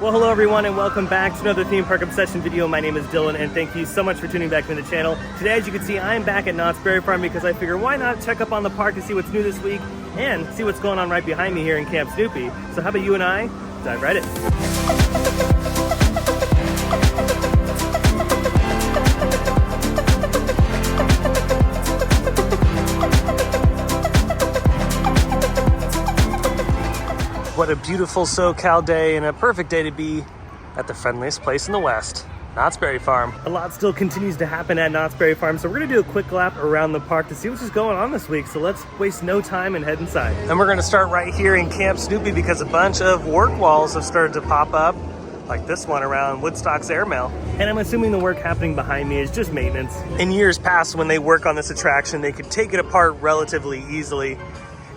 Well, hello everyone and welcome back to another theme park obsession video. My name is Dylan and thank you so much for tuning back to the channel. Today, as you can see, I am back at Knott's Berry Farm because I figure why not check up on the park to see what's new this week and see what's going on right behind me here in Camp Snoopy. So how about you and I dive right in. What a beautiful SoCal day and a perfect day to be at the friendliest place in the West, Knott's Berry Farm. A lot still continues to happen at Knott's Berry Farm, so we're gonna do a quick lap around the park to see what's going on this week. So let's waste no time and head inside. And we're gonna start right here in Camp Snoopy because a bunch of work walls have started to pop up, like this one around Woodstock's airmail. And I'm assuming the work happening behind me is just maintenance. In years past, when they work on this attraction, they could take it apart relatively easily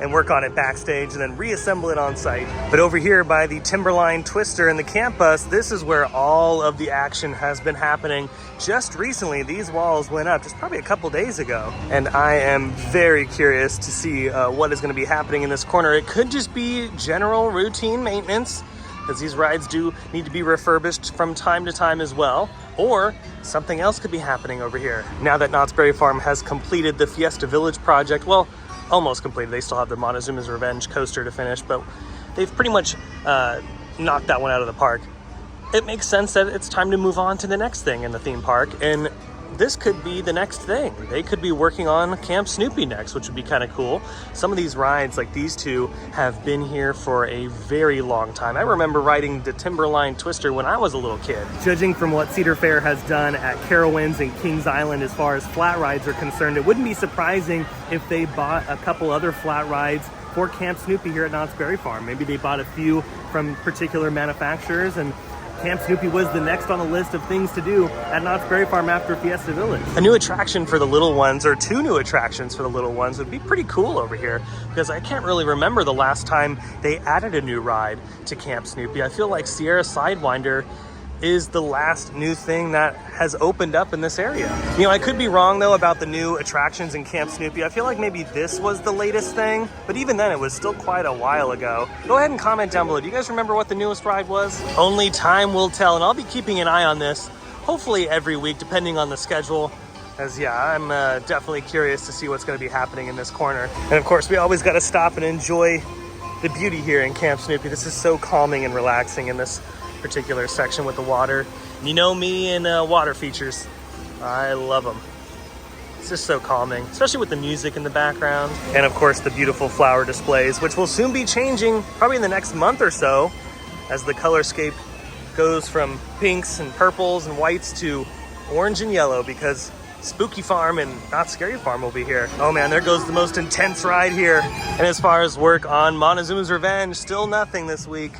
and work on it backstage and then reassemble it on site. But over here by the Timberline Twister and the camp bus, this is where all of the action has been happening. Just recently, these walls went up just probably a couple days ago. And I am very curious to see what is gonna be happening in this corner. It could just be general routine maintenance, because these rides do need to be refurbished from time to time as well, or something else could be happening over here. Now that Knott's Berry Farm has completed the Fiesta Village project, well, almost completed. They still have the Montezuma's Revenge coaster to finish, but they've pretty much knocked that one out of the park. It makes sense that it's time to move on to the next thing in the theme park, and this could be the next thing. They could be working on Camp Snoopy next, which would be kind of cool. Some of these rides, like these two, have been here for a very long time. I remember riding the Timberline Twister when I was a little kid. Judging from what Cedar Fair has done at Carowinds and Kings Island as far as flat rides are concerned, it wouldn't be surprising if they bought a couple other flat rides for Camp Snoopy here at Knott's Berry Farm. Maybe they bought a few from particular manufacturers, and Camp Snoopy was the next on the list of things to do at Knott's Berry Farm after Fiesta Village. A new attraction for the little ones, or two new attractions for the little ones, would be pretty cool over here, because I can't really remember the last time they added a new ride to Camp Snoopy. I feel like Sierra Sidewinder is the last new thing that has opened up in this area. You know, I could be wrong though about the new attractions in Camp Snoopy. I feel like maybe this was the latest thing, but even then it was still quite a while ago. Go ahead and comment down below. Do you guys remember what the newest ride was? Only time will tell, and I'll be keeping an eye on this, hopefully every week, depending on the schedule. As yeah, I'm definitely curious to see what's gonna be happening in this corner. And of course, we always gotta stop and enjoy the beauty here in Camp Snoopy. This is so calming and relaxing in this particular section with the water. You know me and water features. I love them. It's just so calming, especially with the music in the background. And of course the beautiful flower displays, which will soon be changing probably in the next month or so as the colorscape goes from pinks and purples and whites to orange and yellow, because Spooky Farm and Not Scary Farm will be here. Oh man, there goes the most intense ride here. And as far as work on Montezuma's Revenge, still nothing this week.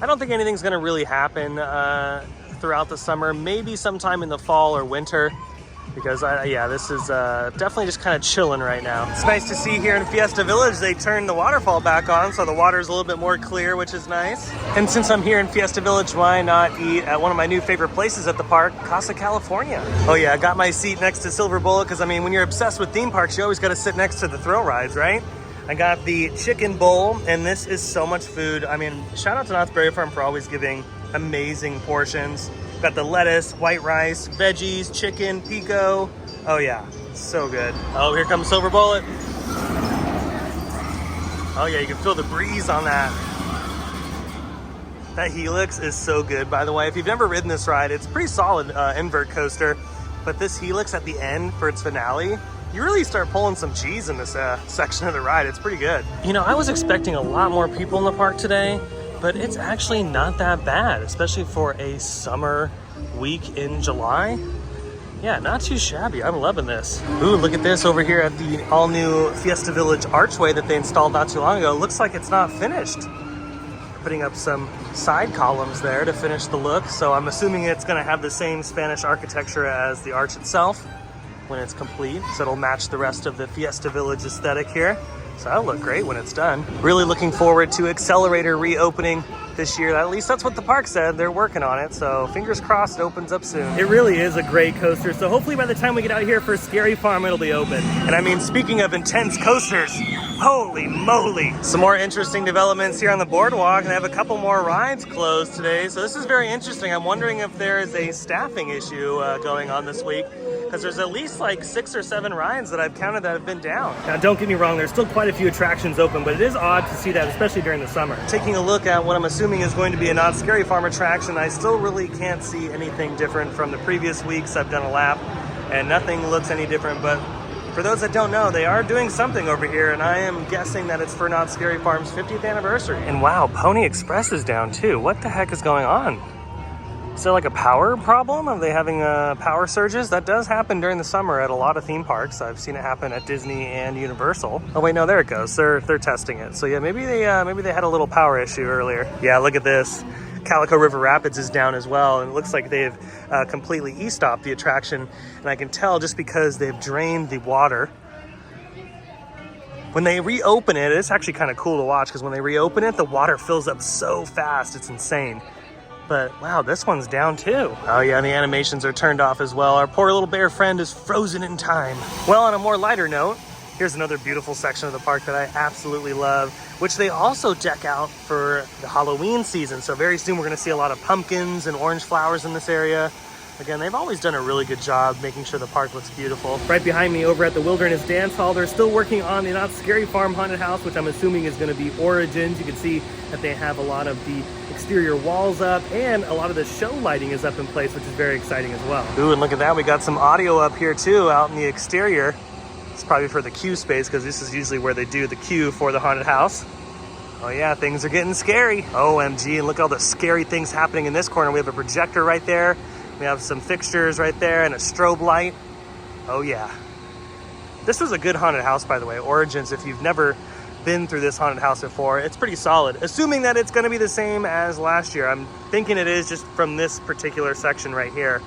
I don't think anything's gonna really happen throughout the summer, maybe sometime in the fall or winter, because yeah, this is definitely just kind of chilling right now. It's nice to see here in Fiesta Village, they turned the waterfall back on, so the water's a little bit more clear, which is nice. And since I'm here in Fiesta Village, why not eat at one of my new favorite places at the park, Casa California? Oh yeah, I got my seat next to Silver Bullet, because I mean, when you're obsessed with theme parks, you always gotta sit next to the thrill rides, right? I got the chicken bowl, and this is so much food. I mean, shout out to Knott's Berry Farm for always giving amazing portions. Got the lettuce, white rice, veggies, chicken, pico. Oh yeah, so good. Oh, here comes Silver Bullet. Oh yeah, you can feel the breeze on that. That Helix is so good, by the way. If you've never ridden this ride, it's a pretty solid invert coaster, but this Helix at the end for its finale, you really start pulling some cheese in this section of the ride. It's pretty good. You know, I was expecting a lot more people in the park today, but it's actually not that bad, especially for a summer week in July. Yeah, not too shabby. I'm loving this. Ooh, look at this over here at the all-new Fiesta Village archway that they installed not too long ago. Looks like it's not finished. Putting up some side columns there to finish the look, so I'm assuming it's gonna have the same Spanish architecture as the arch itself when it's complete, so it'll match the rest of the Fiesta Village aesthetic here. So that'll look great when it's done. Really looking forward to Accelerator reopening this year. At least that's what the park said. They're working on it, so fingers crossed it opens up soon. It really is a great coaster, so hopefully by the time we get out here for Scary Farm, it'll be open. And I mean, speaking of intense coasters, holy moly. Some more interesting developments here on the boardwalk, and I have a couple more rides closed today, so this is very interesting. I'm wondering if there is a staffing issue going on this week, because there's at least like 6 or 7 rides that I've counted that have been down. Now, don't get me wrong, there's still quite a few attractions open, but it is odd to see that, especially during the summer. Taking a look at what I'm assuming is going to be a Knott's Scary Farm attraction, I still really can't see anything different from the previous weeks. I've done a lap, and nothing looks any different, but for those that don't know, they are doing something over here, and I am guessing that it's for Knott's Scary Farm's 50th anniversary. And wow, Pony Express is down too. What the heck is going on? Is there like a power problem? Are they having power surges? That does happen during the summer at a lot of theme parks. I've seen it happen at Disney and Universal. Oh wait, no, there it goes. They're testing it. So yeah, maybe they had a little power issue earlier. Yeah, look at this. Calico River Rapids is down as well, and it looks like they've completely e-stopped the attraction, and I can tell just because they've drained the water. When they reopen it, it's actually kind of cool to watch, because when they reopen it, the water fills up so fast, it's insane. But wow, this one's down too. Oh yeah, and the animations are turned off as well. Our poor little bear friend is frozen in time. Well, on a more lighter note, here's another beautiful section of the park that I absolutely love, which they also deck out for the Halloween season. So very soon we're gonna see a lot of pumpkins and orange flowers in this area. Again, they've always done a really good job making sure the park looks beautiful. Right behind me over at the Wilderness Dance Hall, they're still working on the Knott's Scary Farm Haunted House, which I'm assuming is gonna be Origins. You can see that they have a lot of the exterior walls up, and a lot of the show lighting is up in place, which is very exciting as well. Ooh, and look at that, we got some audio up here too, out in the exterior. It's probably for the queue space, because this is usually where they do the queue for the haunted house. Oh yeah, things are getting scary. OMG, and look at all the scary things happening in this corner. We have a projector right there. We have some fixtures right there and a strobe light. Oh yeah. This was a good haunted house, by the way. Origins, if you've never been through this haunted house before, it's pretty solid. Assuming that it's gonna be the same as last year. I'm thinking it is just from this particular section right here.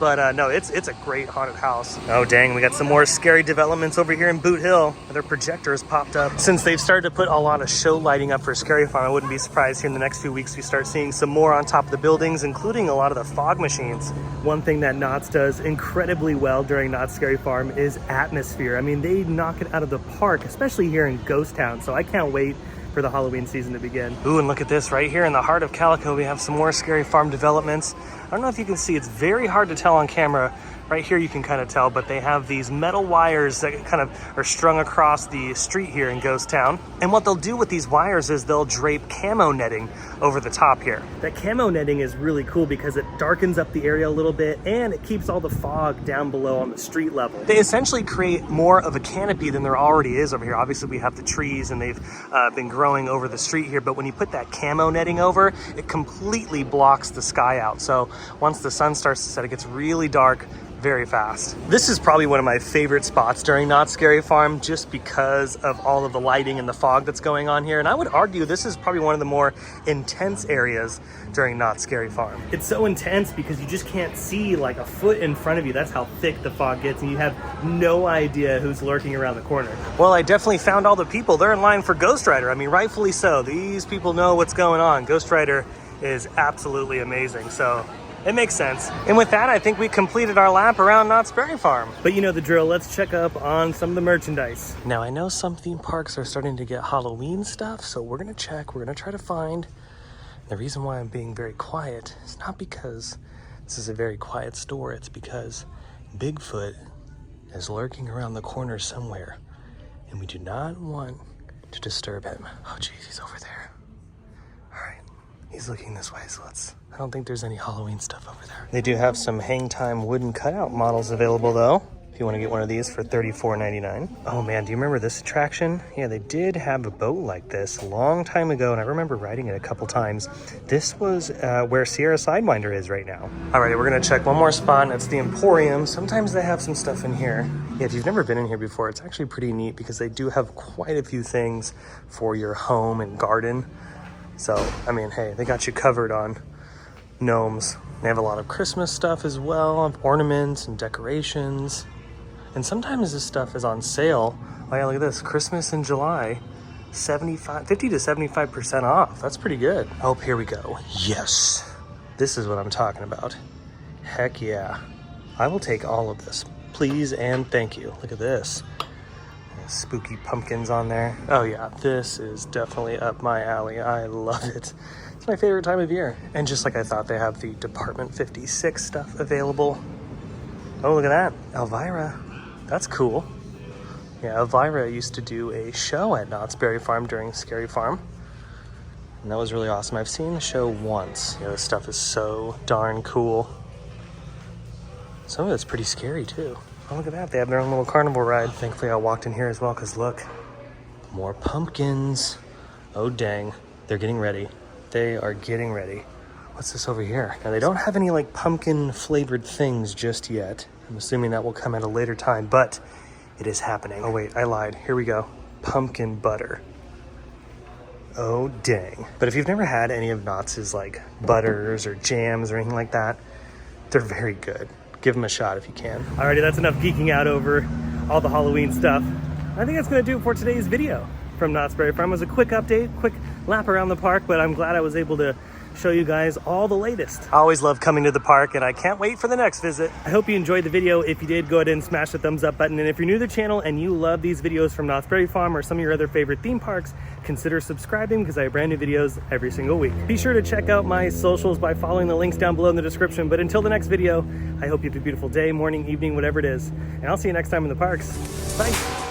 But no, it's a great haunted house. Oh dang, we got some more scary developments over here in Boot Hill. Their projector has popped up. Since they've started to put a lot of show lighting up for Scary Farm, I wouldn't be surprised here in the next few weeks we start seeing some more on top of the buildings, including a lot of the fog machines. One thing that Knott's does incredibly well during Knott's Scary Farm is atmosphere. I mean, they knock it out of the park, especially here in Ghost Town, so I can't wait for the Halloween season to begin. Ooh, and look at this, right here in the heart of Calico, we have some more Scary Farm developments. I don't know if you can see, it's very hard to tell on camera. Right here you can kind of tell, but they have these metal wires that kind of are strung across the street here in Ghost Town. And what they'll do with these wires is they'll drape camo netting over the top here. That camo netting is really cool because it darkens up the area a little bit, and it keeps all the fog down below on the street level. They essentially create more of a canopy than there already is over here. Obviously we have the trees, and they've been growing over the street here, but when you put that camo netting over, it completely blocks the sky out. So once the sun starts to set, it gets really dark very fast. This is probably one of my favorite spots during Knott's Scary Farm, just because of all of the lighting and the fog that's going on here. And I would argue this is probably one of the more intense areas during Knott's Scary Farm. It's so intense because you just can't see like a foot in front of you. That's how thick the fog gets, and you have no idea who's lurking around the corner. Well, I definitely found all the people. They're in line for Ghost Rider. I mean, rightfully so. These people know what's going on. Ghost Rider is absolutely amazing. So it makes sense. And with that, I think we completed our lap around Knott's Berry Farm. But you know the drill, let's check up on some of the merchandise. Now, I know some theme parks are starting to get Halloween stuff, so we're gonna check, we're gonna try to find. The reason why I'm being very quiet is not because this is a very quiet store, it's because Bigfoot is lurking around the corner somewhere, and we do not want to disturb him. Oh geez, he's over there. All right, he's looking this way, so I don't think there's any Halloween stuff over there. They do have some hang time wooden cutout models available though, if you want to get one of these for $34.99. Oh man, do you remember this attraction? Yeah, they did have a boat like this a long time ago, and I remember riding it a couple times. This was where Sierra Sidewinder is right now. Alrighty, we're gonna check one more spot, and it's the Emporium. Sometimes they have some stuff in here. Yeah, if you've never been in here before, it's actually pretty neat because they do have quite a few things for your home and garden. So, I mean, hey, they got you covered on gnomes. They have a lot of Christmas stuff as well, ornaments and decorations. And sometimes this stuff is on sale. Oh yeah, look at this, Christmas in July. 50 to 75% off. That's pretty good. Oh, here we go. Yes. This is what I'm talking about. Heck yeah. I will take all of this. Please and thank you. Look at this. Spooky pumpkins on there. Oh yeah, this is definitely up my alley. I love it. It's my favorite time of year. And just like I thought, they have the Department 56 stuff available. Oh, look at that. Elvira. That's cool. Yeah, Elvira used to do a show at Knott's Berry Farm during Scary Farm. And that was really awesome. I've seen the show once. Yeah, this stuff is so darn cool. Some of it's pretty scary too. Oh, look at that. They have their own little carnival ride. Thankfully, I walked in here as well because look, more pumpkins. Oh, dang. They're getting ready. They are getting ready. What's this over here? Now, they don't have any like pumpkin flavored things just yet. I'm assuming that will come at a later time, but it is happening. Oh, wait, I lied. Here we go. Pumpkin butter. Oh, dang. But if you've never had any of Knott's like butters or jams or anything like that, they're very good. Give them a shot if you can. Alrighty, that's enough geeking out over all the Halloween stuff. I think that's gonna do it for today's video from Knott's Berry Farm. It was a quick update, quick lap around the park, but I'm glad I was able to show you guys all the latest. I always love coming to the park and I can't wait for the next visit. I hope you enjoyed the video. If you did, go ahead and smash the thumbs up button. And if you're new to the channel and you love these videos from Knott's Berry Farm or some of your other favorite theme parks, consider subscribing because I have brand new videos every single week. Be sure to check out my socials by following the links down below in the description. But until the next video, I hope you have a beautiful day, morning, evening, whatever it is. And I'll see you next time in the parks. Bye.